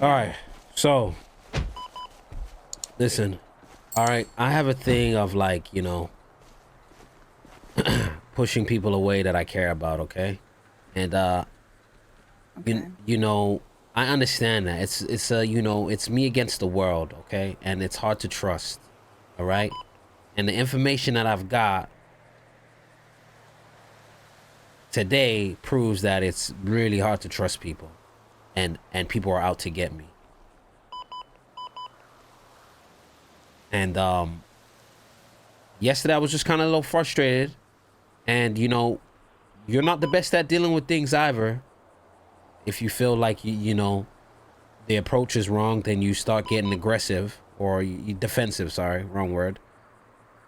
All right. So, listen. All right. I have a thing of like, pushing people away that I care about, okay? And Okay. I understand that. It's me against the world, okay? And it's hard to trust. All right? And the information that I've got today proves that it's really hard to trust people. And people are out to get me. And yesterday I was just kind of a little frustrated. And you're not the best at dealing with things either. If you feel like the approach is wrong, then you start getting aggressive or you defensive. Sorry, wrong word.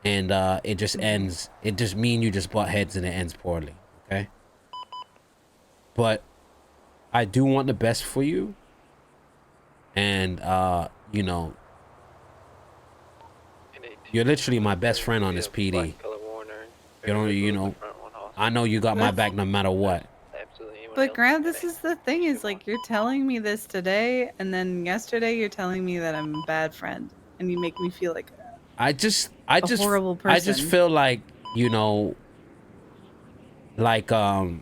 And it just ends. It just mean you just butt heads and it ends poorly. Okay. But I do want the best for you. And you're literally my best friend on this PD. I know you got my back no matter what. But Grant, this is the thing is like you're telling me this today, and then yesterday you're telling me that I'm a bad friend, and you make me feel like I just a horrible I just person. feel like like I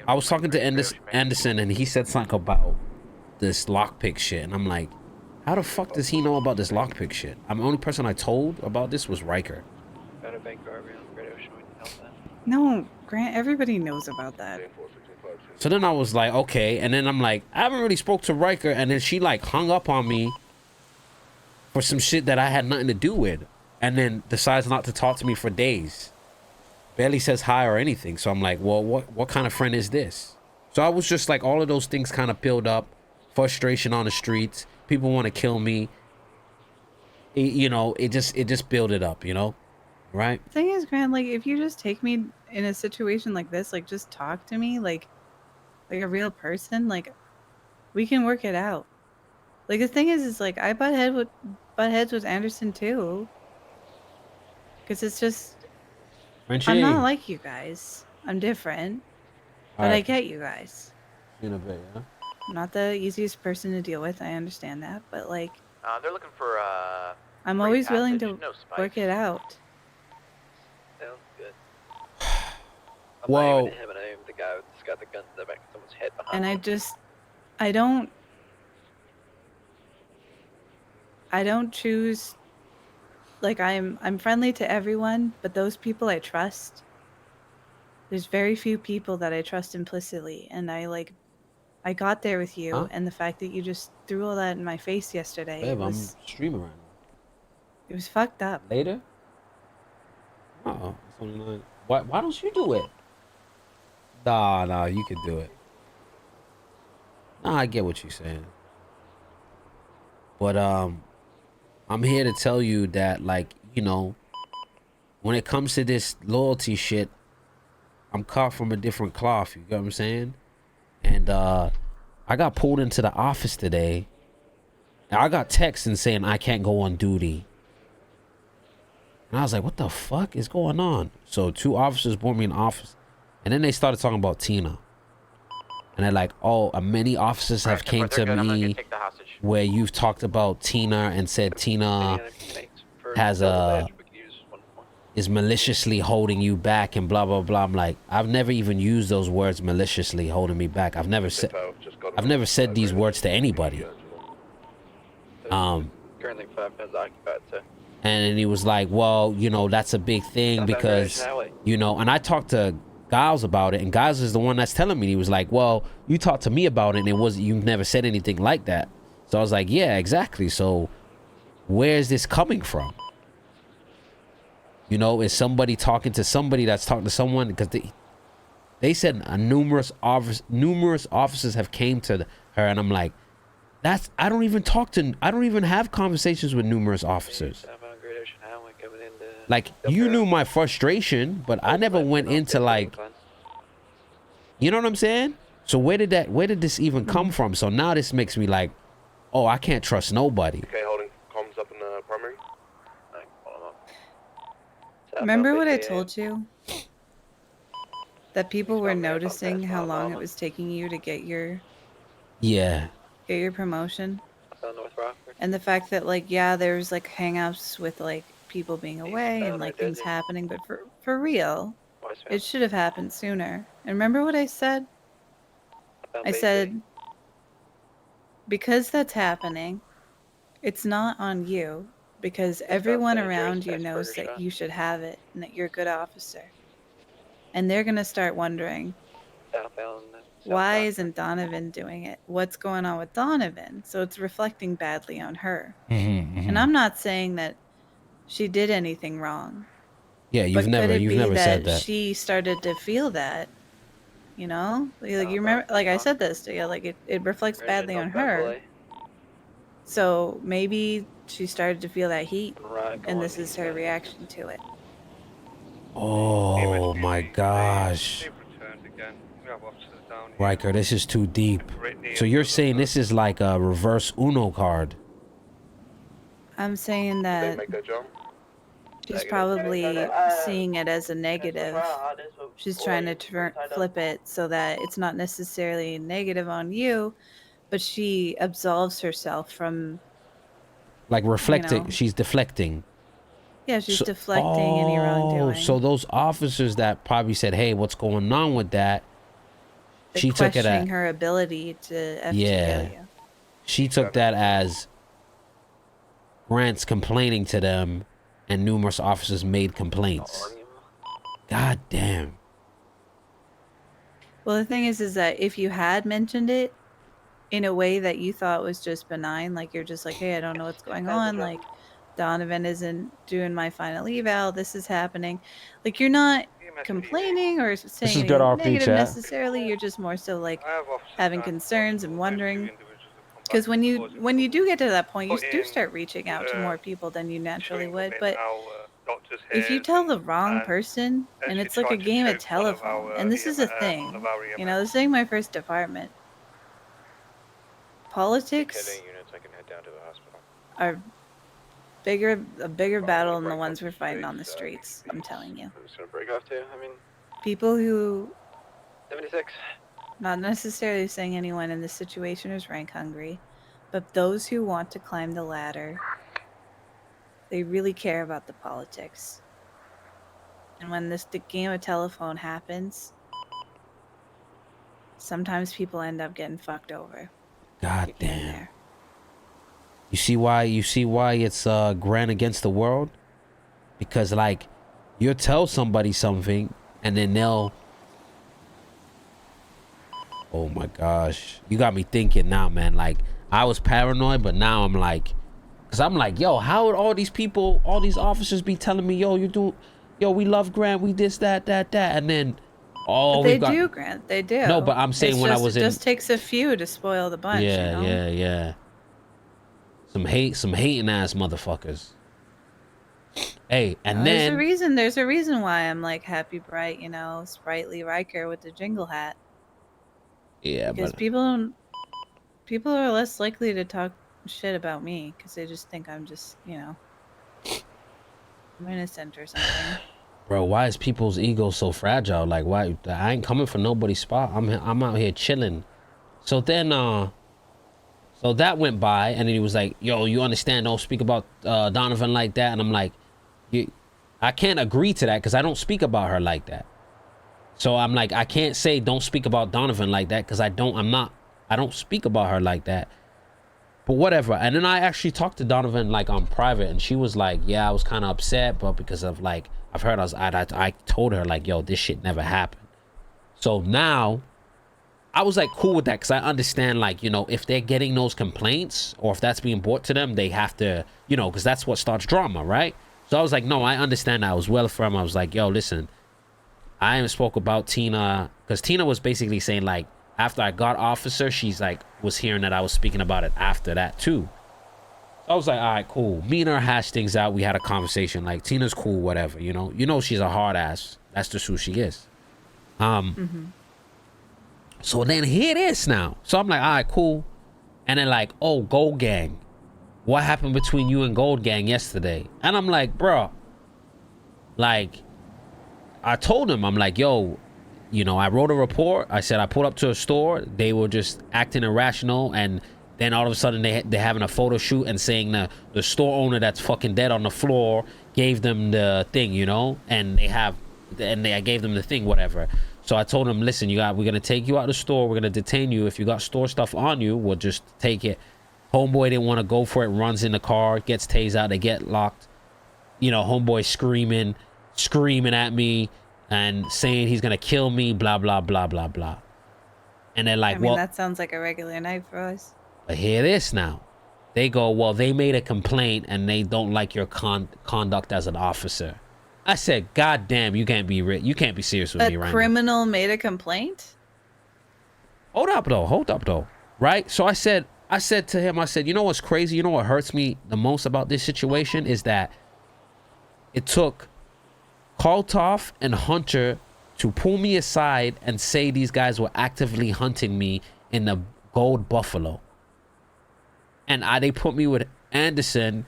was talking to Anderson and he said something about this lockpick shit, and I'm like, how the fuck does he know about this lockpick shit? I'm the only person I told about this was Ryker. No, Grant, everybody knows about that. So then I was like, okay, and then I'm like, I haven't really spoke to Ryker, and then she like hung up on me for some shit that I had nothing to do with, and then decides not to talk to me for days. Barely says hi or anything. So I'm like, well, what kind of friend is this? So I was just like, all of those things kind of peeled up. Frustration on the streets. People want to kill me. It just built it up, right? Thing is, Grant, like if you just take me in a situation like this, like just talk to me like a real person, like we can work it out. Like the thing is like I butt heads with Anderson too, because it's just I'm not Frenchie. like you guys. I'm different, All but I right. get you guys. See you in a bit, yeah? I'm not the easiest person to deal with. I understand that, but like They're looking for I'm free always willing passage, to no spikes. work it out. Sounds good. I'm not Well, even him, and I am the guy that's got the gun to the back of someone's head behind. And I don't choose like I'm friendly to everyone, but those people I trust, there's very few people that I trust implicitly, and I got there with you, huh? and the fact that you just threw all that in my face yesterday, Babe, I'm streaming right it was fucked up. now. Later? It's only 9. Why don't you do it? Nah, you could do it. Nah, I get what you're saying. But I'm here to tell you that, like, when it comes to this loyalty shit, I'm cut from a different cloth. You get what I'm saying? And I got pulled into the office today. And I got texting saying I can't go on duty. And I was like, what the fuck is going on? So 2 officers brought me in the office. And then they started talking about Tina. And they're like, oh, many officers have came to me where you've talked about Tina and said Tina is maliciously holding you back and blah blah blah. I'm like, I've never even used those words, maliciously holding me back. I've never said these words to anybody. Currently 5 pens occupied, so. And then he was like, well, that's a big thing because and I talked to Giles about it, and Giles is the one that's telling me. He was like, well, you talked to me about it and you've never said anything like that. So I was like, yeah, exactly. So where is this coming from? Is somebody talking to somebody that's talking to someone? Because they said numerous officers have came to her, and I'm like, I don't even have conversations with numerous officers. Like, you knew my frustration, but I never went into like, you know what I'm saying? So where did this even come from? So now this makes me like, oh, I can't trust nobody. Okay, holding comms up in the primary. Remember what I told you? that people were He's got me up noticing past how my long it mama. was taking you to get your Yeah. promotion, Up North Rockford. and the fact that like yeah, there's like hangouts with like people being away and Eastbound, I like did things it. happening, but for real, Westbound. it should have happened sooner. And remember what I said? Southbound I Bay said because that's happening, it's not on you because Eastbound everyone St. Joe's around you past knows Burger that Shot. you should have it and that you're a good officer. And they're going to start wondering, Southbound. why Rockford. isn't Donovan doing it? What's going on with Donovan? So it's reflecting badly on her. Mm-hmm, And I'm not saying that she did anything wrong, Yeah, but could it you've be never said that that. she started to feel that, you know? Like you Southbound remember, like I Rockford. said this to you, like it reflects badly on North her. Beverly. So maybe she started to feel that heat, Right, and going this is her eastbound. reaction to it. Oh my gosh. Ryker, this is too deep. So you're saying this is like a reverse Uno card? I'm saying Did they that make that jump? she's Negative. probably seeing it as a negative. She's trying to flip it so that it's not necessarily negative on you, but she absolves herself from, Like reflecting, know, she's deflecting. yeah, she's So, deflecting any wrongdoing. so those officers that probably said, "Hey, what's going on with that?" They're She took it questioning at, her ability to FTO yeah. you. She took that as Grant's complaining to them, and numerous officers made complaints. God damn. Well, the thing is that if you had mentioned it in a way that you thought was just benign, like you're just like, hey, I don't know what's going on, like Donovan isn't doing my final eval, this is happening. Like you're not complaining or saying is good anything RP negative chat. necessarily, you're just more so like having concerns and wondering. Because when you do get to that point, you do start reaching out to more people than you naturally would. But if you tell the wrong person, and it's like a game of telephone, and this is a thing, you know, this ain't my first department. Politics units, I can head down to the hospital. are a bigger battle than the ones we're fighting on the streets. I'm telling you. I'm just gonna break off too. I mean, People who, 76. not necessarily saying anyone in this situation is rank hungry, but those who want to climb the ladder, they really care about the politics. And when the game of telephone happens, sometimes people end up getting fucked over. God You're in damn. there. You see why it's Grant against the world? Because like you'll tell somebody something and then they'll, oh my gosh, you got me thinking now, man. Like I was paranoid, but now I'm like, cause I'm like, yo, how would all these people, all these officers be telling me, yo, we love Grant, we this, that, and then, oh, But they we've got, do, Grant. They do. No, but I'm saying It's when I just, was it in, just takes a few to spoil the bunch. yeah, you know? yeah. Some hating ass motherfuckers. Hey, and then There's a reason why I'm like happy, bright, you know, sprightly Ryker with the jingle hat. yeah, Because but people are less likely to talk shit about me because they just think I'm just, you know, I'm innocent or something. bro, why is people's ego so fragile? Like, why? I ain't coming for nobody's spot. I'm out here chilling. So then, so that went by, and then he was like, "Yo, you understand? Don't speak about Donovan like that." And I'm like, I can't agree to that because I don't speak about her like that. So I'm like, I can't say don't speak about Donovan like that because I don't speak about her like that. But whatever. And then I actually talked to Donovan like on private, and she was like, yeah, I was kind of upset, but because of like I told her like, yo, this shit never happened. So now I was like cool with that because I understand, like, you know, if they're getting those complaints or if that's being brought to them, they have to, you know, because that's what starts drama, right? So I was like, no, I understand that. I was well firm. I was like, yo, listen, I even spoke about Tina because Tina was basically saying like after I got officer, she's like was hearing that I was speaking about it after that too. I was like, all right, cool. Me and her hashed things out. We had a conversation. Like Tina's cool, whatever. You know, she's a hard ass. That's just who she is. So then here it is now. So I'm like, all right, cool. And then like, oh, Gold Gang. What happened between you and Gold Gang yesterday? And I'm like, bro, like, I told him, I'm like, yo, you know, I wrote a report. I said I pulled up to a store. They were just acting irrational, and then all of a sudden they're having a photo shoot and saying the store owner that's fucking dead on the floor gave them the thing, you know, and I gave them the thing, whatever. So I told them, listen, we're gonna take you out of the store. We're gonna detain you. If you got store stuff on you, we'll just take it. Homeboy didn't want to go for it. Runs in the car, gets tased out. They get locked. You know, homeboy screaming at me and saying he's gonna kill me. Blah blah blah blah blah. And they're like, I mean, well, that sounds like a regular night for us. but hear this now. They go, well, they made a complaint and they don't like your conduct as an officer. I said, God damn, you can't be serious with me right now. A criminal made a complaint? Hold up though. Right? So I said to him, I said, you know what's crazy? You know what hurts me the most about this situation is that it took Kaltoff and Hunter to pull me aside and say these guys were actively hunting me in the Gold Buffalo. And they put me with Anderson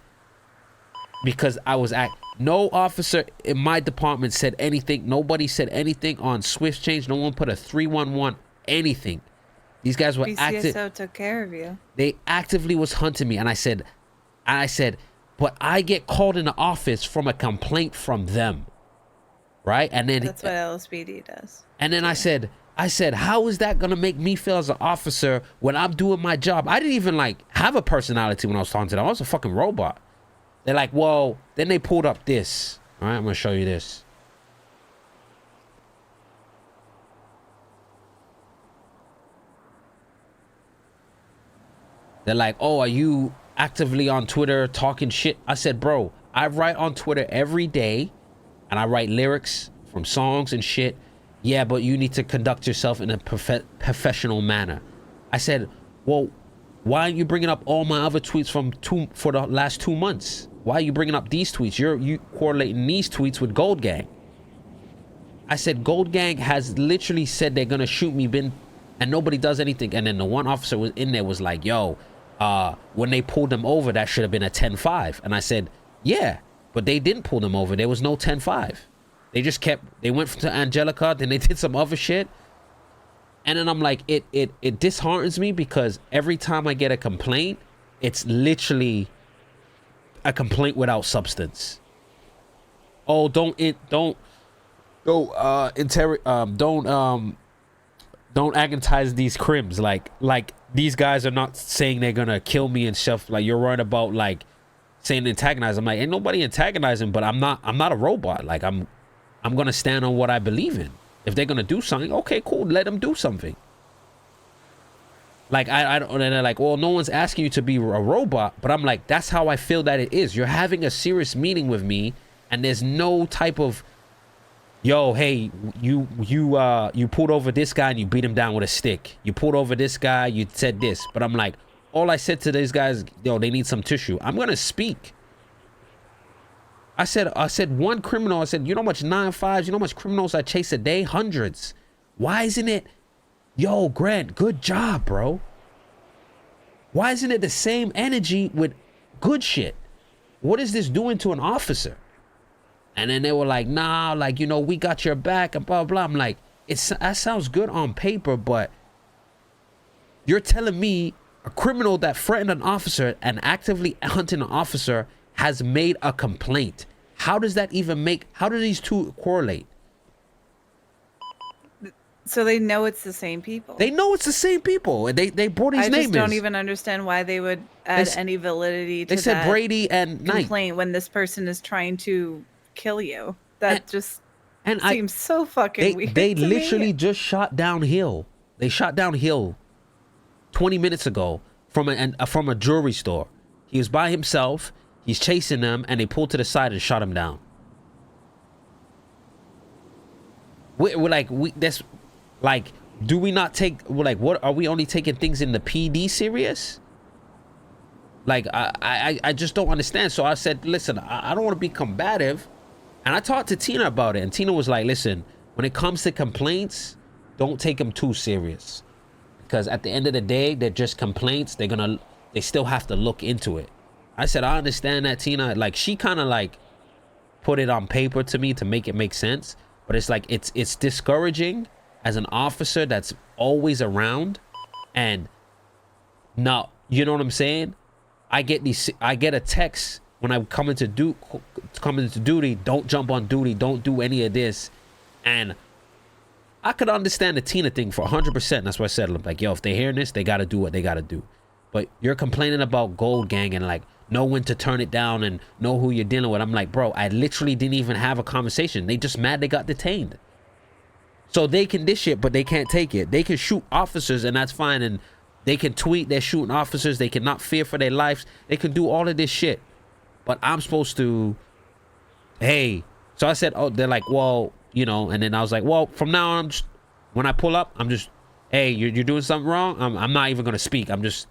because I was no officer in my department said anything. Nobody said anything on Swift Change. No one put a 311 anything. These guys were BCSO took care of you. They actively was hunting me, and I said, but I get called in the office from a complaint from them, right? And then that's what LSPD does. And then I said, how is that gonna make me feel as an officer when I'm doing my job? I didn't even like have a personality when I was talking to them. I was a fucking robot. They're like, well, then they pulled up this. All right, I'm gonna show you this. They're like, oh, are you actively on Twitter talking shit? I said, bro, I write on Twitter every day and I write lyrics from songs and shit. Yeah, but you need to conduct yourself in a professional manner. I said, well, why aren't you bringing up all my other tweets for the last 2 months? Why are you bringing up these tweets? You correlating these tweets with Gold Gang. I said, Gold Gang has literally said they're going to shoot me, and nobody does anything. And then the one officer was in there was like, yo, when they pulled them over, that should have been a 10-5. And I said, yeah, but they didn't pull them over. There was no 10-5. They went to Angelica, then they did some other shit. And then I'm like, it disheartens me because every time I get a complaint, it's literally a complaint without substance. Oh, don't agonize these crims. Like these guys are not saying they're gonna kill me and stuff. Like you're worried about like saying antagonize. I'm like, ain't nobody antagonizing, but I'm not a robot. Like I'm gonna stand on what I believe in. If they're gonna do something, okay, cool, let them do something. Like I don't, and they're like, well, no one's asking you to be a robot, but I'm like, that's how I feel that it is. You're having a serious meeting with me, and there's no type of, yo, hey, you pulled over this guy and you beat him down with a stick. You pulled over this guy, you said this, but I'm like, all I said to these guys, yo, they need some tissue. I'm gonna speak. I said one criminal, I said, you know how much 9-5s, you know how much criminals I chase a day? Hundreds. Why isn't it, yo, Grant, good job, bro. Why isn't it the same energy with good shit? What is this doing to an officer? And then they were like, nah, like, you know, we got your back and blah, blah. I'm like, that sounds good on paper, but you're telling me a criminal that threatened an officer and actively hunting an officer has made a complaint. How does that even how do these two correlate? So they know it's the same people. They know it's the same people. And they brought his name. I just don't even understand why they would add any validity to that. They said Brady and Knight. Complaint when this person is trying to kill you. That seems so fucking weird. They literally just shot downhill. They shot downhill 20 minutes ago from a jewelry store. He was by himself. He's chasing them, and they pulled to the side and shot him down. Do we not take, what are we only taking things in the PD serious? Like, I just don't understand. So I said, listen, I don't want to be combative. And I talked to Tina about it, and Tina was like, listen, when it comes to complaints, don't take them too serious. Because at the end of the day, they're just complaints. They still have to look into it. I said, I understand that, Tina. Like, she kind of like put it on paper to me to make it make sense. But it's like, it's discouraging as an officer that's always around, and now, you know what I'm saying? I get a text when I come into duty, don't jump on duty, don't do any of this. And I could understand the Tina thing for 100%. That's why I said, like, yo, if they're hearing this, they got to do what they got to do. But you're complaining about Gold Gang and like know when to turn it down and know who you're dealing with. I'm like, bro, I literally didn't even have a conversation. They just mad they got detained. So they can dish it, but they can't take it. They can shoot officers and that's fine. And they can tweet they're shooting officers. They cannot fear for their lives. They can do all of this shit. But I'm supposed to, hey. So I said, oh, they're like, well, you know, and then I was like, well, from now on, when I pull up, I'm just, hey, you're doing something wrong. I'm not even going to speak. I'm just,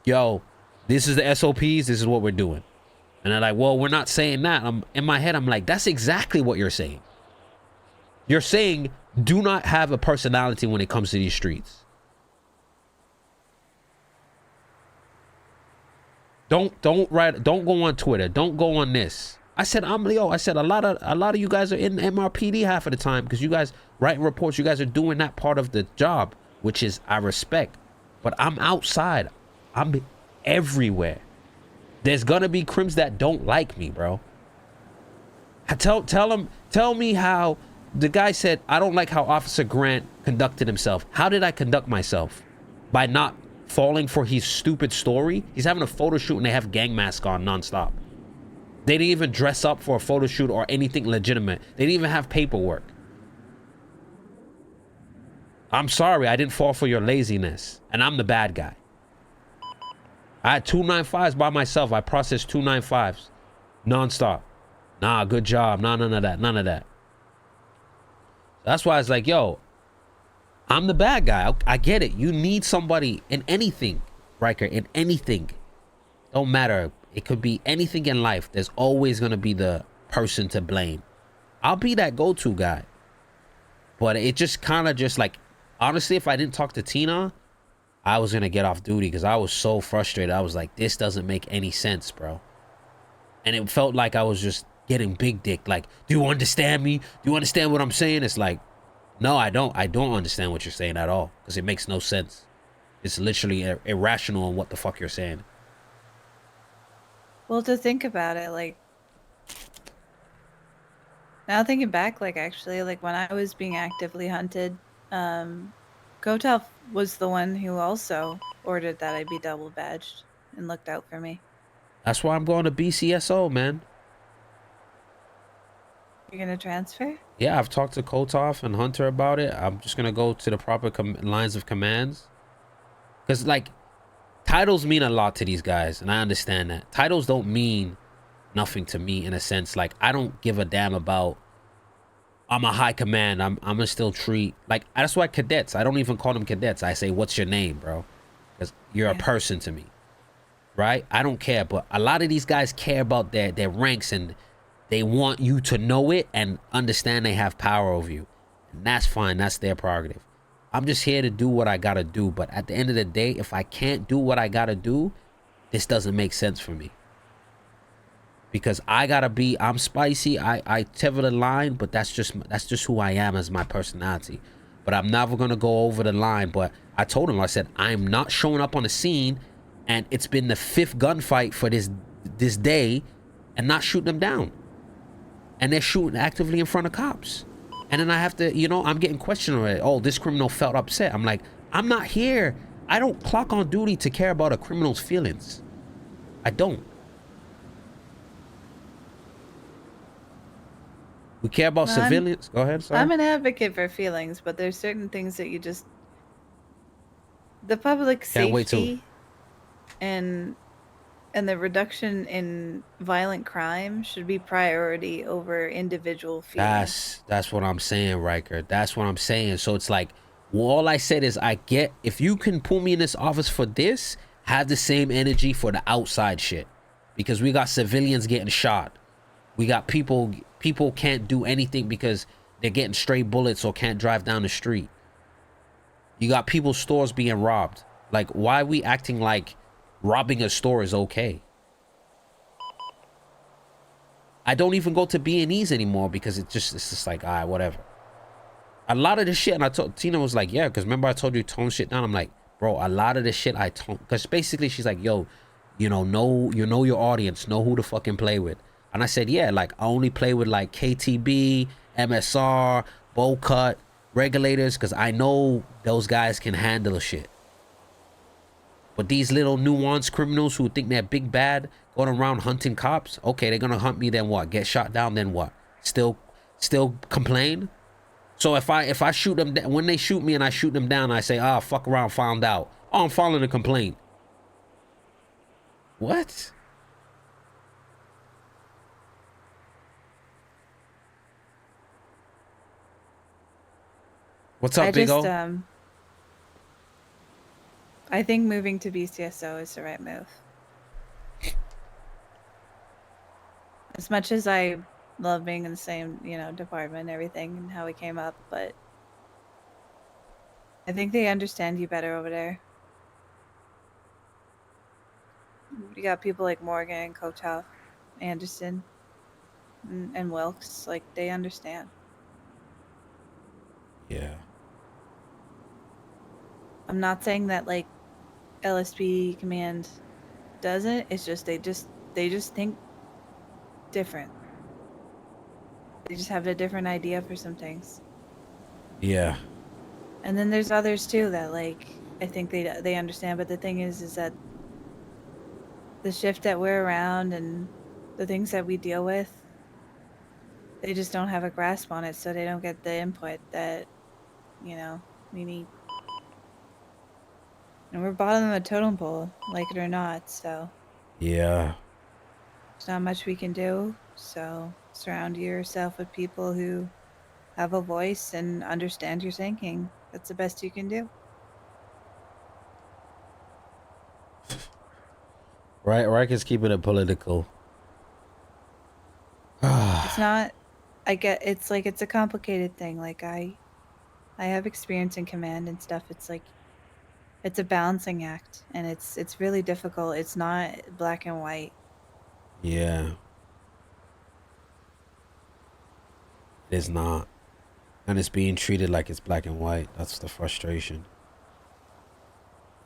yo, this is the SOPs. This is what we're doing. And they're like, well, we're not saying that. In my head, I'm like, that's exactly what you're saying. You're saying, do not have a personality when it comes to these streets. Don't go on Twitter. Don't go on this. I said, I said a lot of you guys are in MRPD half of the time because you guys writing reports. You guys are doing that part of the job, which is I respect. But I'm outside. I'm everywhere. There's gonna be crims that don't like me, bro. Tell me how the guy said I don't like how Officer Grant conducted himself. How did I conduct myself? By not falling for his stupid story? He's having a photo shoot and they have gang masks on nonstop. They didn't even dress up for a photo shoot or anything legitimate. They didn't even have paperwork. I'm sorry, I didn't fall for your laziness. And I'm the bad guy. I had 295s by myself. I processed 295s. Nonstop. Nah, good job. Nah, none of that. None of that. That's why I was like, yo, I'm the bad guy. I get it. You need somebody in anything, Ryker, in anything. Don't matter. It could be anything in life. There's always going to be the person to blame. I'll be that go-to guy. But it just kind of just like, honestly, if I didn't talk to Tina, I was going to get off duty because I was so frustrated. I was like, this doesn't make any sense, bro. And it felt like I was just getting big dick. Like, do you understand me? Do you understand what I'm saying? It's like, no, I don't. I don't understand what you're saying at all because it makes no sense. It's literally irrational in what the fuck you're saying. Well, to think about it, like, now thinking back, like, actually, like, when I was being actively hunted, GTAV was the one who also ordered that I be double badged and looked out for me. That's why I'm going to BCSO, man. You're gonna transfer? Yeah, I've talked to Kotov and Hunter about it. I'm just gonna go to the proper lines of commands. Because, like, titles mean a lot to these guys, and I understand that. Titles don't mean nothing to me in a sense. Like, I don't give a damn about, I'm a high command. I'm gonna still treat, like, that's why cadets, I don't even call them cadets. I say, what's your name, bro? Because you're a person to me, right? I don't care, but a lot of these guys care about their ranks, and they want you to know it and understand they have power over you. And that's fine. That's their prerogative. I'm just here to do what I gotta do. But at the end of the day, if I can't do what I gotta do, this doesn't make sense for me. Because I gotta be, I'm spicy. I tether the line, but that's just who I am as my personality. But I'm never gonna go over the line. But I told him, I said, I'm not showing up on the scene, and it's been the 5th gunfight for this day, and not shooting them down. And they're shooting actively in front of cops. And then I have to, you know, I'm getting questioned already. Oh, this criminal felt upset. I'm like, I'm not here. I don't clock on duty to care about a criminal's feelings. I don't. We care about civilians. Go ahead, sorry. I'm an advocate for feelings, but there's certain things that you just... The public safety and the reduction in violent crime should be priority over individual feelings. That's what I'm saying, Ryker. That's what I'm saying. So it's like, well, all I said is, I get, if you can pull me in this office for this, have the same energy for the outside shit. Because we got civilians getting shot. We got people can't do anything because they're getting stray bullets or can't drive down the street. You got people's stores being robbed. Like, why are we acting like robbing a store is okay? I don't even go to B&Es anymore because it's just like, all right, whatever. A lot of the shit, and I told Tina was like, yeah, because remember I told you tone shit down. I'm like, bro, a lot of the shit I tone, because basically she's like, yo, you know your audience, know who to fucking play with. And I said, yeah, like I only play with like KTB, MSR, bow cut, regulators, because I know those guys can handle shit. But these little nuanced criminals who think they're big bad, going around hunting cops, okay, they're gonna hunt me, then what? Get shot down, then what? Still complain? So if I shoot them, when they shoot me and I shoot them down, I say, ah, fuck around, found out. Oh, I'm filing a complaint. What? What's up, Big O? I think moving to BCSO is the right move. As much as I love being in the same, department and everything and how we came up, but I think they understand you better over there. You got people like Morgan, Kotoff, Anderson, and Wilkes. Like, they understand. Yeah. I'm not saying that like LSP command doesn't. It's just they just think different. They just have a different idea for some things. Yeah. And then there's others too that like I think they understand. But the thing is that the shift that we're around and the things that we deal with, they just don't have a grasp on it, so they don't get the input that we need. And we're bottom of the totem pole, like it or not. So Yeah. there's not much we can do. So surround yourself with people who have a voice and understand your thinking. That's the best you can do. Right, Ryker's keeping it political. It's not. I get. It's like it's a complicated thing. Like I have experience in command and stuff. It's like it's a balancing act, and it's really difficult. It's not black and white. Yeah. It's not. And it's being treated like it's black and white. That's the frustration.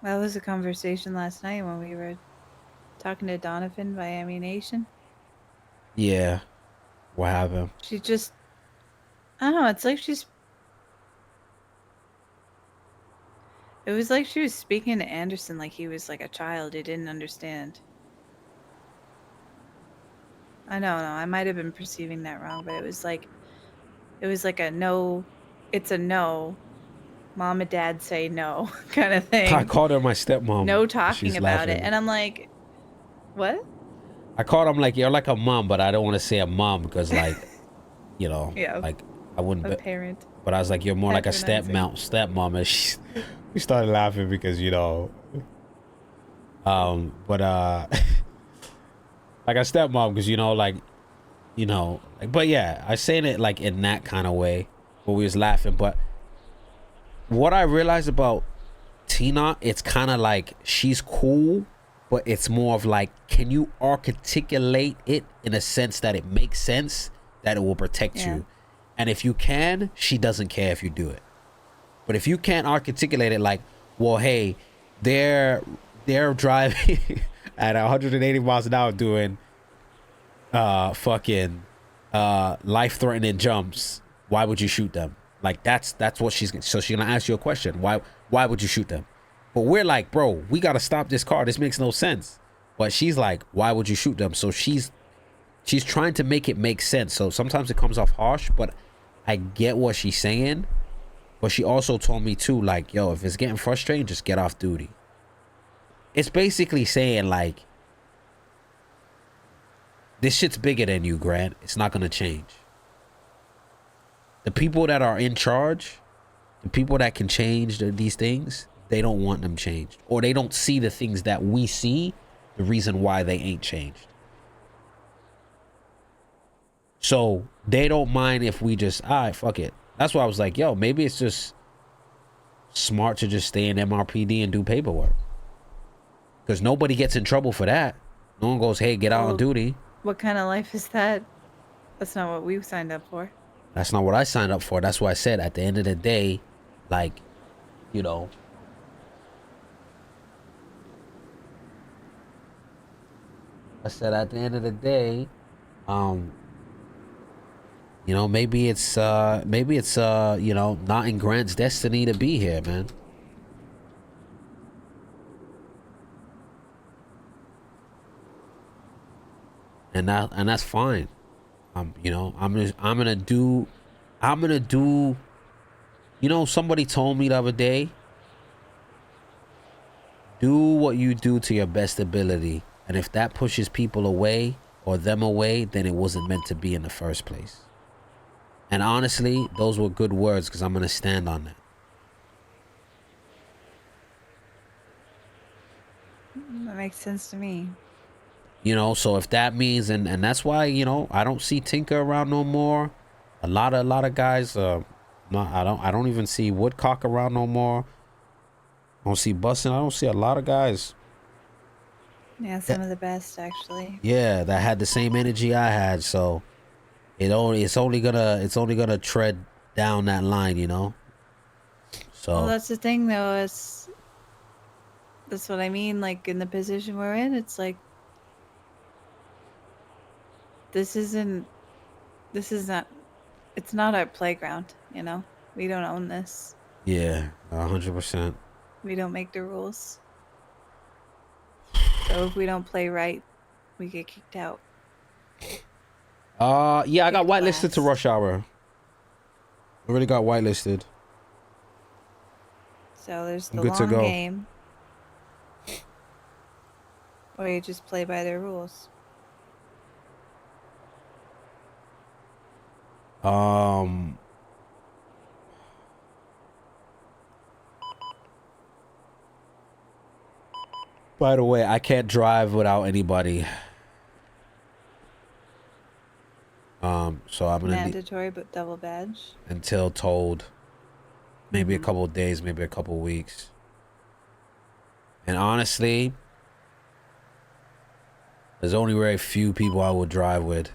That was a conversation last night when we were talking to Donovan by Ammunition. Yeah. What happened? She just, I don't know, it's like it was like she was speaking to Anderson like he was like a child who didn't understand. I don't know, I might have been perceiving that wrong, but it was like a no, it's a no. Mom and dad say no kind of thing. I called her my stepmom. No talking She's about laughing. it. And I'm like, what? I called him like, you're like a mom, but I don't want to say a mom because like, Yeah, like I wouldn't a parent. But I was like, you're more like a stepmom. And we started laughing because, but like a stepmom because, but yeah, I saying it like in that kind of way where we was laughing. But what I realized about Tina, it's kind of like she's cool, but it's more of like, can you articulate it in a sense that it makes sense, that it will protect you? And if you can, she doesn't care if you do it. But if you can't articulate it like, well, hey, they're driving at 180 miles an hour doing fucking life-threatening jumps, why would you shoot them? Like that's what she's gonna ask you a question. Why would you shoot them? But we're like, bro, we gotta stop this car. This makes no sense. But she's like, why would you shoot them? So she's trying to make it make sense. So sometimes it comes off harsh, but I get what she's saying. But she also told me too, like, yo, if it's getting frustrating, just get off duty. It's basically saying like, this shit's bigger than you, Grant. It's not gonna change. The people that are in charge, the people that can change these things, they don't want them changed. Or they don't see the things that we see, the reason why they ain't changed. So they don't mind if we just, all right, fuck it. That's why I was like, yo, maybe it's just smart to just stay in MRPD and do paperwork. Because nobody gets in trouble for that. No one goes, hey, get out on duty. What kind of life is that? That's not what we signed up for. That's not what I signed up for. That's why I said at the end of the day, like, you know, I said at the end of the day, you know, maybe it's you know, not in Grant's destiny to be here, man. And that's fine. You know, I'm gonna do, you know, somebody told me the other day, do what you do to your best ability. And if that pushes people away or them away, then it wasn't meant to be in the first place. And honestly, those were good words because I'm going to stand on that. That makes sense to me. You know, so if that means, and that's why, you know, I don't see Tinker around no more. A lot of guys, no, I don't even see Woodcock around no more. I don't see Bussin'. I don't see a lot of guys. Yeah, some of the best actually. Yeah, that had the same energy I had. So it's only gonna tread down that line, you know. So Well, that's the thing though. That's what I mean. Like in the position we're in, it's like this is not. It's not our playground. You know, we don't own this. yeah, 100%. We don't make the rules. So if we don't play right, we get kicked out. Yeah, I got Kicked whitelisted to last. rush hour. I already got whitelisted. So there's I'm the good to long go. game, or you just play by their rules. By the way, I can't drive without anybody. So I'm gonna need Mandatory but double badge. until told. Maybe a couple of days, maybe a couple of weeks. And honestly, there's only very few people I would drive with.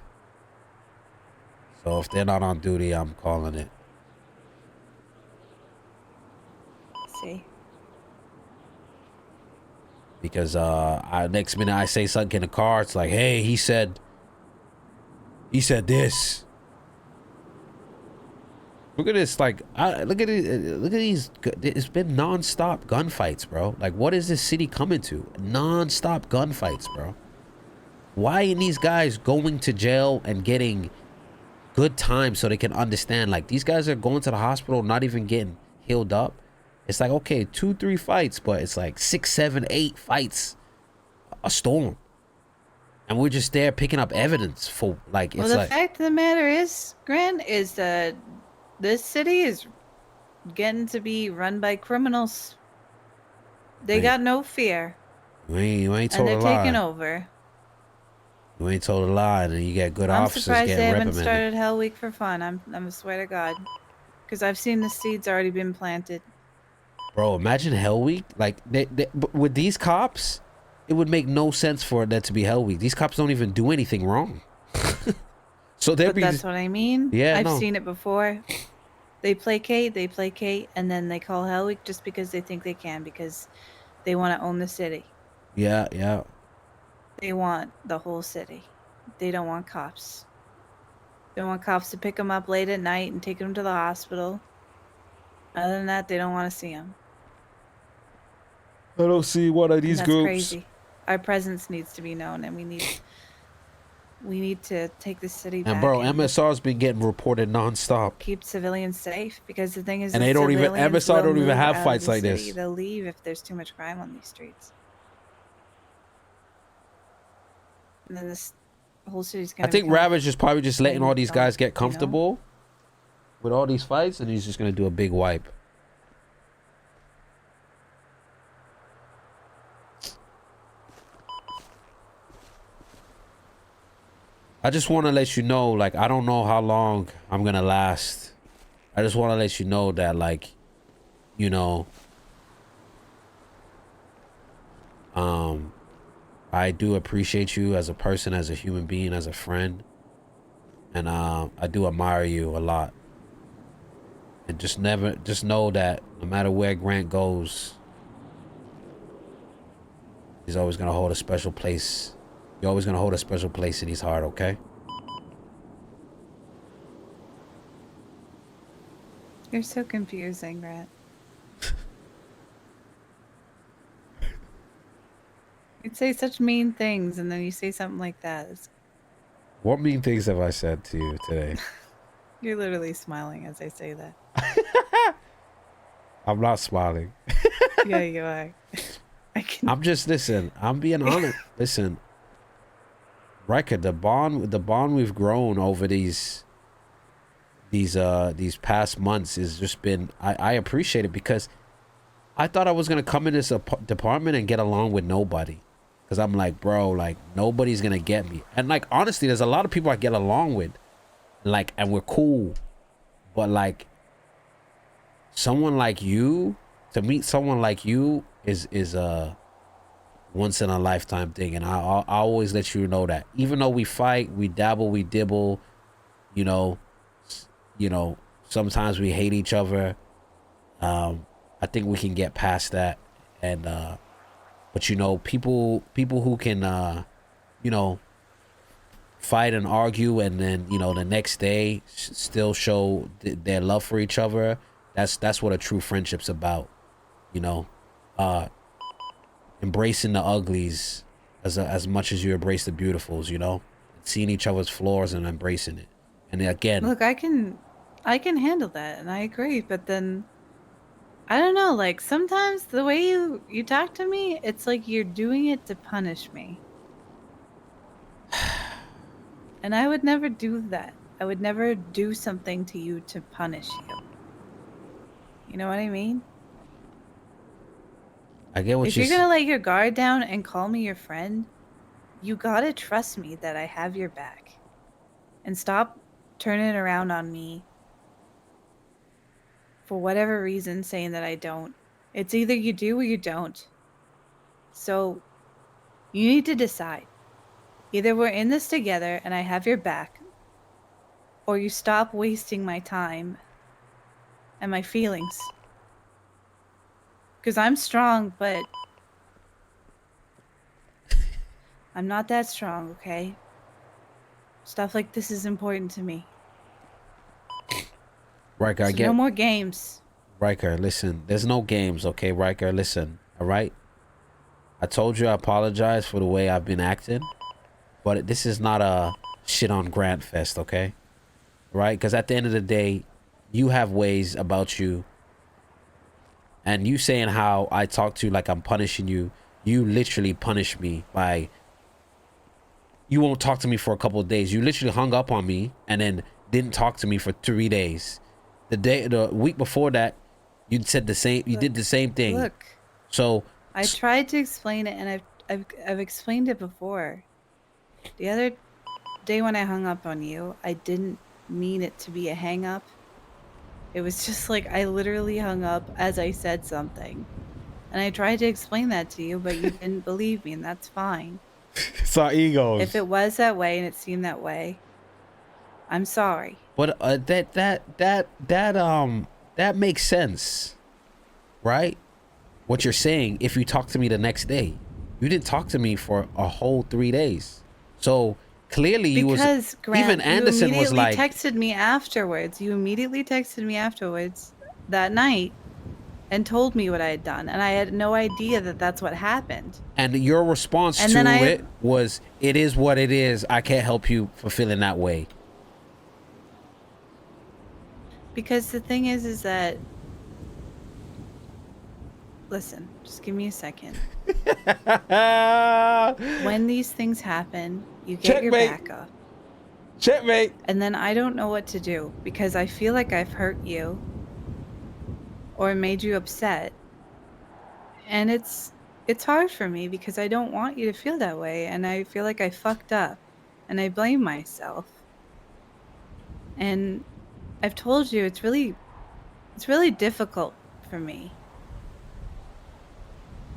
So if they're not on duty, I'm calling it. See. Because next minute I say something in the car, it's like, hey, he said this. Look at this, like, look at these. It's been non-stop gunfights, bro. Like, what is this city coming to? Non-stop gunfights, bro. Why ain't these guys going to jail and getting good time so they can understand? Like, these guys are going to the hospital, not even getting healed up. It's like, okay, 2-3 fights, but it's like 6, 7, 8 fights a storm. And we're just there picking up evidence for, like, it's Well, the like, fact of the matter is, Grant, is that this city is getting to be run by criminals. They Wait. got no fear, you ain't and told a they're lie. taking over. You ain't told a lie, and you got good I'm officers surprised they getting haven't reprimanded. started Hell Week for fun. I'm I swear to God, because I've seen the seeds already been planted. Bro, imagine Hell Week. Like, but with these cops, it would make no sense for that to be Hell Week. These cops don't even do anything wrong. So they'd But be that's just, what I mean. Yeah, I've no. seen it before. They placate, and then they call Hell Week just because they think they can, because they want to own the city. yeah. They want the whole city. They don't want cops. They want cops to pick them up late at night and take them to the hospital. Other than that, they don't want to see them. I don't see one of And these that's groups. crazy. Our presence needs to be known, and we need to take the city back. And bro, MSR's been getting reported nonstop. Keep civilians safe, because the thing is, And that they don't even, civilians MSR will don't even move have out of fights the like city. this. They'll leave if there's too much crime on these streets. And then this whole city's gonna. I think become Ravage is probably just letting all these guys get you know? comfortable with all these fights, and he's just gonna do a big wipe. I just want to let you know, like, I don't know how long I'm gonna last. I just want to let you know that, like, you know, I do appreciate you as a person, as a human being, as a friend. and I do admire you a lot. And just know that no matter where Grant goes, he's always gonna hold a special place. You're always gonna hold a special place in his heart, okay? You're so confusing, Grant. You'd say such mean things, and then you say something like that. What mean things have I said to you today? You're literally smiling as I say that. I'm not smiling. Yeah, you are. I can. Listen, I'm being honest. Listen, Ryker, the bond we've grown over these past months has just been, I appreciate it, because I thought I was gonna come in this department and get along with nobody, because I'm like, bro, like nobody's gonna get me. And like honestly, there's a lot of people I get along with, like, and we're cool, but like someone like you, to meet someone like you is a once in a lifetime thing. And I always let you know that, even though we fight, we dabble, we dibble, you know, sometimes we hate each other. I think we can get past that. And but you know, people who can you know, fight and argue, and then, you know, the next day still show their love for each other, that's what a true friendship's about, you know. Embracing the uglies as much as you embrace the beautifuls, you know, seeing each other's flaws and embracing it. And again, Look, I can handle that, and I agree. But then, I don't know. Like sometimes the way you talk to me, it's like you're doing it to punish me, and I would never do that. I would never do something to you to punish you. You know what I mean? I get what If you're you're gonna let your guard down and call me your friend, you gotta trust me that I have your back. And stop turning it around on me for whatever reason, saying that I don't. It's either you do or you don't. So you need to decide. Either we're in this together and I have your back, or you stop wasting my time and my feelings. Because I'm strong, but I'm not that strong, okay? Stuff like this is important to me. Ryker, I So get no more games. Ryker, listen, there's no games, okay? Ryker, listen, all right? I told you I apologize for the way I've been acting, but this is not a shit on Grant fest, okay? Right? Because at the end of the day, you have ways about you, and you saying how I talk to you like I'm punishing you. You literally punish me by, you won't talk to me for a couple of days. You literally hung up on me and then didn't talk to me for 3 days. The week before that, you said the same. You did the same thing. Look, So I tried to explain it, and I've explained it before. The other day when I hung up on you, I didn't mean it to be a hang up. It was just like I literally hung up as I said something. And I tried to explain that to you, but you didn't believe me, and that's fine. it's our egos. If it was that way and it seemed that way, I'm sorry. But that makes sense, right? What you're saying, if you talk to me the next day. You didn't talk to me for a whole 3 days. So clearly you Because, Grant, even Anderson was like, texted me afterwards. You immediately texted me afterwards that night and told me what I had done, and I had no idea that that's what happened. and your response And to then it was, it is what it is. I can't help you for feeling that way. Because the thing is that, listen, just give me a second. When these things happen, you get your Checkmate. back up. Checkmate. And then I don't know what to do, because I feel like I've hurt you or made you upset. And it's hard for me because I don't want you to feel that way, and I feel like I fucked up and I blame myself. And I've told you it's really difficult for me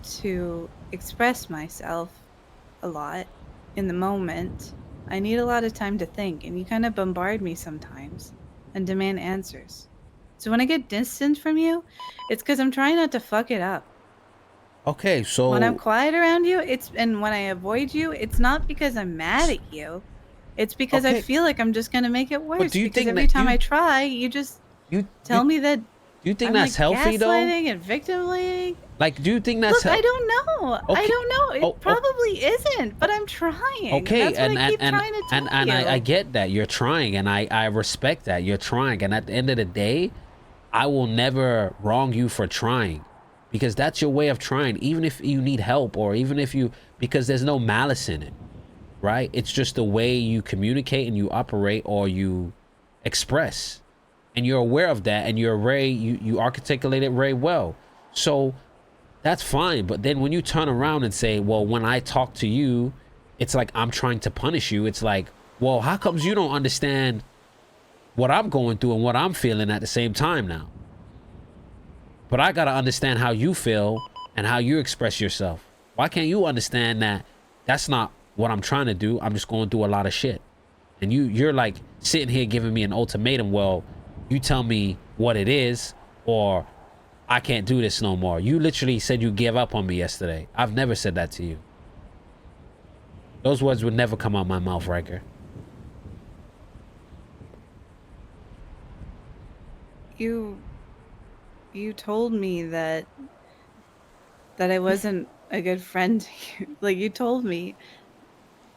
to express myself a lot in the moment. I need a lot of time to think, and you kind of bombard me sometimes and demand answers. So when I get distant from you, it's because I'm trying not to fuck it up. Okay, When I'm so quiet around you, and when I avoid you, it's not because I'm mad at you. It's because I okay, feel like I'm just gonna make it but worse. do you Because think every that time I try, you just you tell me that do you think I'm that's like healthy though? gaslighting and victim blaming. Like, do you think that's Look, I don't know. I okay? don't know. Oh, It oh, probably isn't, but I'm trying, and okay, that's what I keep trying to tell and I you. get that you're trying, and I respect that you're trying, and at the end of the day, I will never wrong you for trying, because that's your way of trying, even if you need help, or even if you, because there's no malice in it, right? It's just the way you communicate and you operate, or you express, and you're aware of that, and you're very, you articulate it very well. So that's fine. But then when you turn around and say, well, when I talk to you, it's like I'm trying to punish you. It's like, well, how comes you don't understand what I'm going through and what I'm feeling at the same time now? But I got to understand how you feel and how you express yourself. Why can't you understand that that's not what I'm trying to do? I'm just going through a lot of shit. And you're like sitting here giving me an ultimatum. Well, you tell me what it is, or I can't do this no more. You literally said you gave up on me yesterday. I've never said that to you. Those words would never come out my mouth, Ryker. You told me that I wasn't a good friend to you. Like, you told me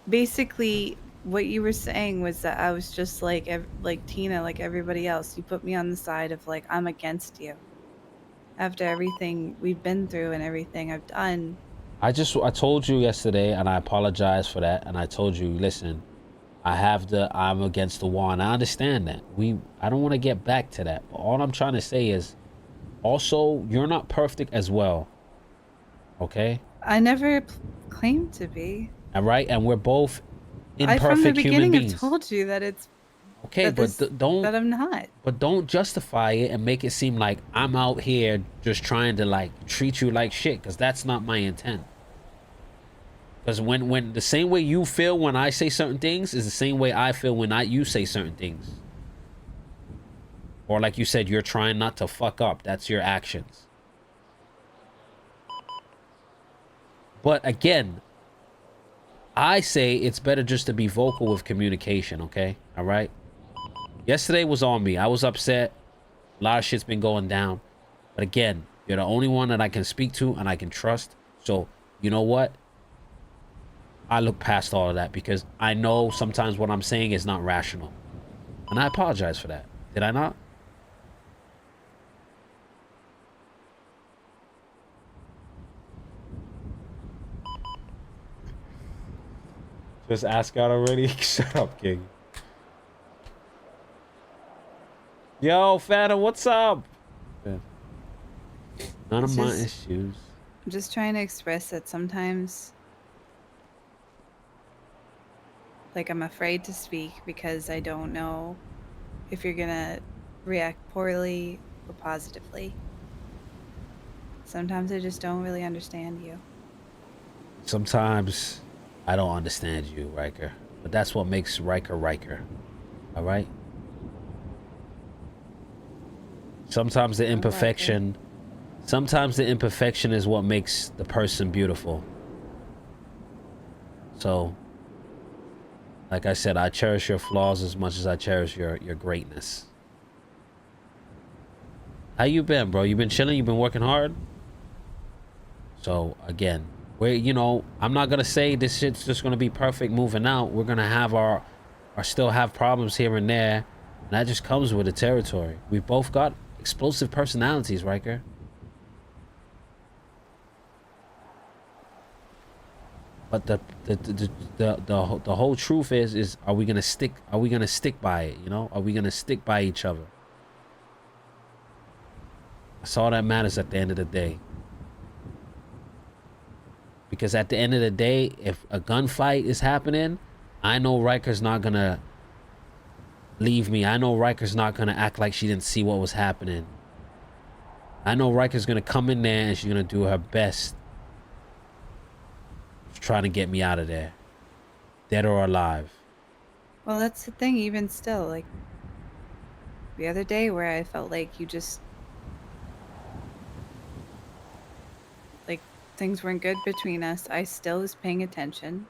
basically what you were saying was that I was just like like Tina, like everybody else. You put me on the side of like I'm against you after everything we've been through and everything I've done. I told you yesterday, and I apologize for that. And I told you, listen, I'm against the wall, and I understand that. I don't want to get back to that. But all I'm trying to say is, also, you're not perfect as well. Okay? I never claimed to be. All right? And we're both I from the imperfect human beginning have beings. told you that it's Okay, that but this that I'm not. but don't justify it and make it seem like I'm out here just trying to like treat you like shit, because that's not my intent. Because when the same way you feel when I say certain things is the same way I feel when you say certain things. Or like you said, you're trying not to fuck up. That's your actions. But again, I say it's better just to be vocal with communication, okay? All right? Yesterday was on me. I was upset. A lot of shit's been going down. But again, you're the only one that I can speak to and I can trust. So, you know what? I look past all of that, because I know sometimes what I'm saying is not rational. And I apologize for that. Did I not? Just ask out already? Shut up, King. Yo, Phantom, what's up? None of my issues. I'm just trying to express that sometimes, like, I'm afraid to speak because I don't know if you're gonna react poorly or positively. Sometimes I just don't really understand you. Sometimes I don't understand you, Ryker. But that's what makes Ryker Ryker. All right? Sometimes the imperfection is what makes the person beautiful. So, like I said, I cherish your flaws as much as I cherish your greatness. How you been, bro? You been chilling? You been working hard? So, again, I'm not gonna say this shit's just gonna be perfect moving out. We're gonna have still have problems here and there. And that just comes with the territory. We've both got explosive personalities, Ryker. But the whole truth is are we gonna stick by it, you know? Are we gonna stick by each other? That's all that matters at the end of the day. Because at the end of the day, if a gunfight is happening, I know Ryker's not gonna leave me. I know Ryker's not gonna act like she didn't see what was happening. I know Ryker's gonna come in there and she's gonna do her best trying to get me out of there, dead or alive. Well, that's the thing. Even still, like the other day, where I felt like you just like things weren't good between us, I still was paying attention,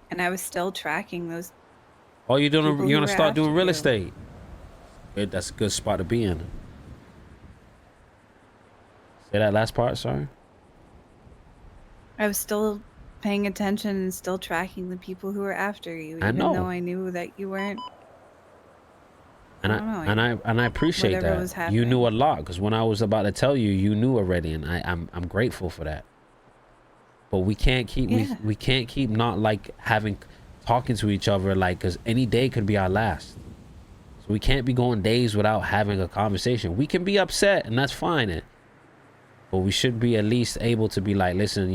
and I was still tracking those Oh, you're people you're who gonna were start after doing real you. estate. Good, that's a good spot to be in. Say that last part, sorry. I was still paying attention and still tracking the people who were after you, I even though know. I knew that you weren't. I And don't know, I appreciate whatever that. was You knew a happening. lot because when I was about to tell you, you knew already, and I'm grateful for that. But we can't keep Yeah. we can't keep not like having talking to each other like because any day could be our last. So we can't be going days without having a conversation. We can be upset and that's fine, but we should be at least able to be like, listen,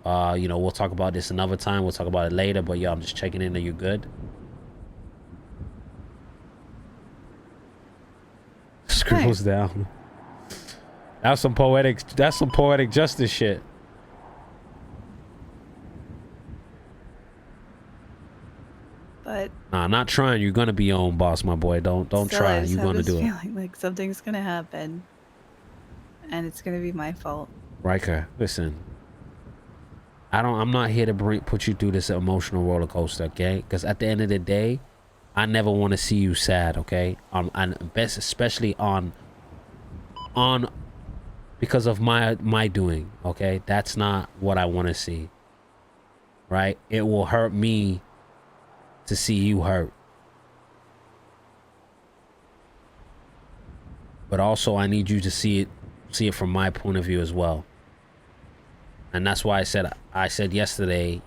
we'll talk about this another time. We'll talk about it later. But yo, I'm just checking in. Are you good? Scribbles down. That's some poetic justice shit. But Nah, not trying. You're gonna be your own boss, my boy. Don't still, try. I just You're have gonna this do it. feeling like something's gonna happen, and it's gonna be my fault. Ryker, listen. I'm not here to put you through this emotional roller coaster, okay? Because at the end of the day, I never want to see you sad, okay? And best especially on because of my doing, okay? That's not what I want to see. Right? It will hurt me to see you hurt. But also I need you to see it from my point of view as well. And that's why I said yesterday,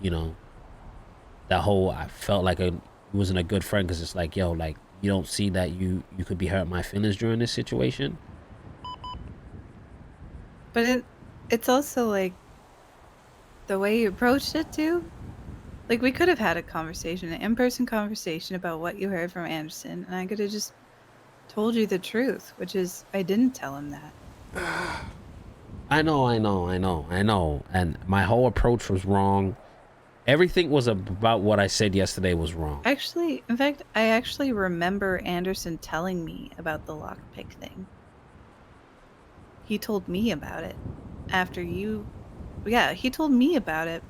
that whole I felt like he wasn't a good friend because it's like, yo, like you don't see that you could be hurting my feelings during this situation. But it's also like the way you approached it too. Like we could have had a conversation, an in-person conversation about what you heard from Anderson, and I could have just told you the truth, which is I didn't tell him that. I know. And my whole approach was wrong. Everything was about what I said yesterday was wrong. Actually, in fact, I actually remember Anderson telling me about the lockpick thing. He told me about it after you. Yeah, he told me about it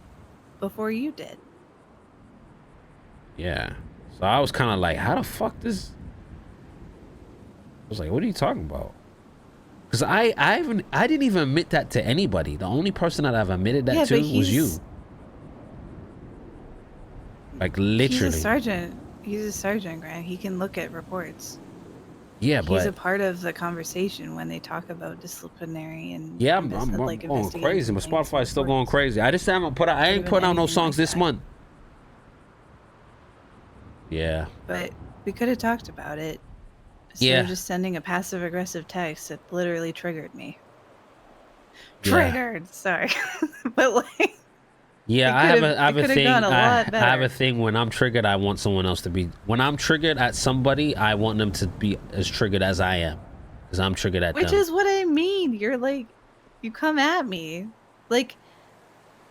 before you did. Yeah. So I was kind of like, how the fuck this? I was like, what are you talking about? Because I didn't even admit that to anybody. The only person that I've admitted that to was you. Like literally. He's a sergeant. He's a sergeant, Grant. He can look at reports. Yeah, but he's a part of the conversation when they talk about disciplinary and yeah, I'm going crazy. My Spotify's still going crazy. I just haven't I ain't put out no songs this month. Yeah. But we could have talked about it. Instead of just sending a passive aggressive text that literally triggered me. Triggered, sorry. But like yeah, I have a thing. I have a thing when I'm triggered, I want someone else to be. When I'm triggered at somebody, I want them to be as triggered as I am, because I'm triggered at them. Which is what I mean. You're like, you come at me, like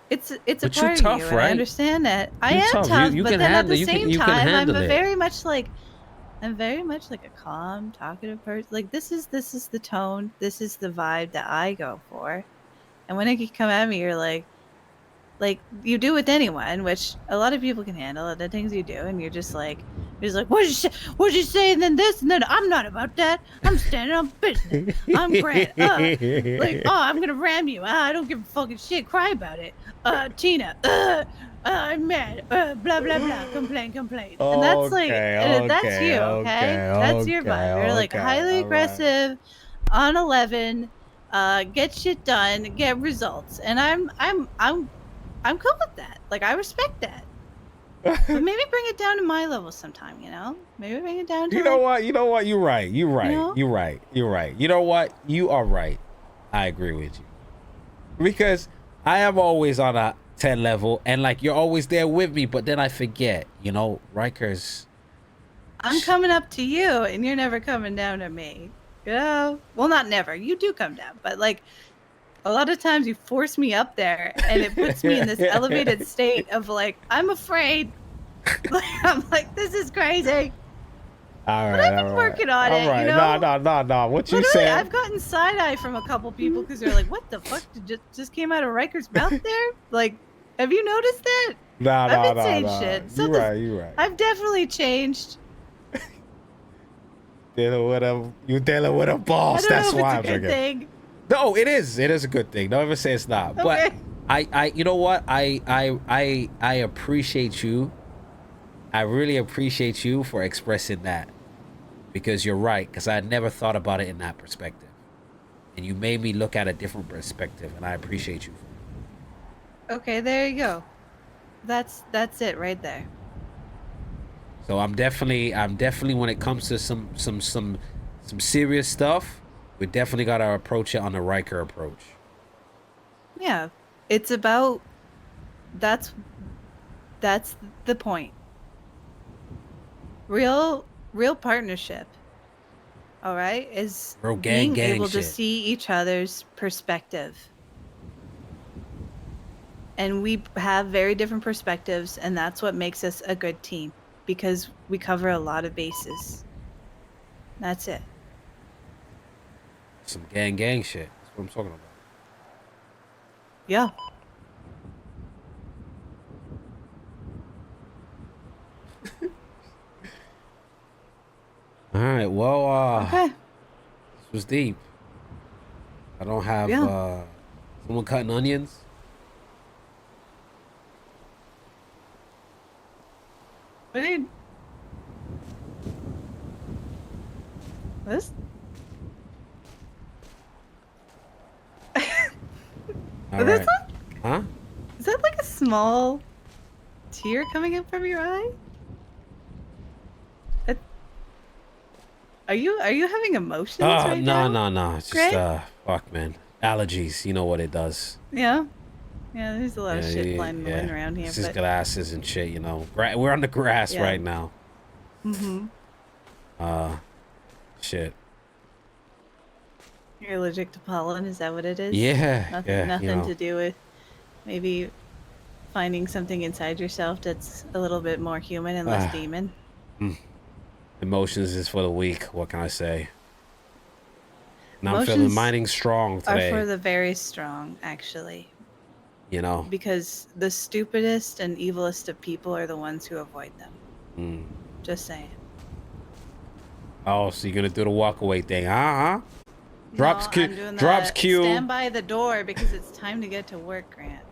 it's a part of you. Right? I understand that. I am tough, but then at the same time, I'm very much like a calm, talkative person. Like this is the tone. This is the vibe that I go for. And when you come at me, you're like you do with anyone, which a lot of people can handle the things you do, and you're just like, what'd you say, and then this, and then I'm not about that. I'm standing on business. I'm grand. I'm gonna ram you. I don't give a fucking shit. Cry about it. Tina. I'm mad. Blah blah blah. Complain. And that's that's you. Okay, that's your vibe. You're like highly aggressive, on 11. Get shit done. Get results. And I'm cool with that. Like, I respect that. But maybe bring it down to my level sometime, Maybe bring it down to You know what? You're right. You're right. You know what? You are right. I agree with you. Because I am always on a 10 level, and like you're always there with me, but then I forget, Ryker's. I'm coming up to you, and you're never coming down to me. Well, not never. You do come down, but like a lot of times you force me up there, and it puts me in this elevated state of like, I'm afraid Like, I'm like, this is crazy. All right, But I've been working on it, you know? No. What you Literally, said? I've gotten side eye from a couple people because they're like, "What the fuck just came out of Riker's mouth there?" Like, have you noticed that? I've been saying shit. So You right. I've definitely changed. You dealing with a I boss. don't That's know if why I'm it's a good drinking. thing. No, it is. It is a good thing. Don't ever say it's not. Okay. But you know what? I appreciate you. I really appreciate you for expressing that, because you're right. Because I had never thought about it in that perspective, and you made me look at a different perspective, and I appreciate you. Okay, there you go. That's it right there. So I'm definitely when it comes to some serious stuff, we definitely got to approach it on the Ryker approach. Yeah, it's about that's the point. Real partnership. All right, is Real gang being able to shit. see each other's perspective. And we have very different perspectives, and that's what makes us a good team, because we cover a lot of bases. That's it. Some gang shit. That's what I'm talking about. Yeah. All right. Well, Okay. this was deep. I don't have Yeah. someone cutting onions. What did this? All This right. one? Huh? Is that like a small tear coming up from your eye? Are you having emotions right now? No. It's Greg? just fuck, man. Allergies. You know what it does. Yeah. Yeah, there's a lot of shit flying in the wind Yeah. around here. It's just But glasses and shit. You know, we're on the grass Yeah. right now. mm-hmm. Shit. You're allergic to pollen, is that what it is? Yeah. Nothing you know. to do with maybe finding something inside yourself that's a little bit more human and less demon. Emotions is for the weak. What can I say? And I'm Emotions feeling mining strong today. are for the very strong, actually. You know. Because the stupidest and evilest of people are the ones who avoid them. Mm. Just saying. Oh, so you're gonna do the walkaway thing, huh? I'm doing Drops the Q. stand by the door because it's time to get to work, Grant.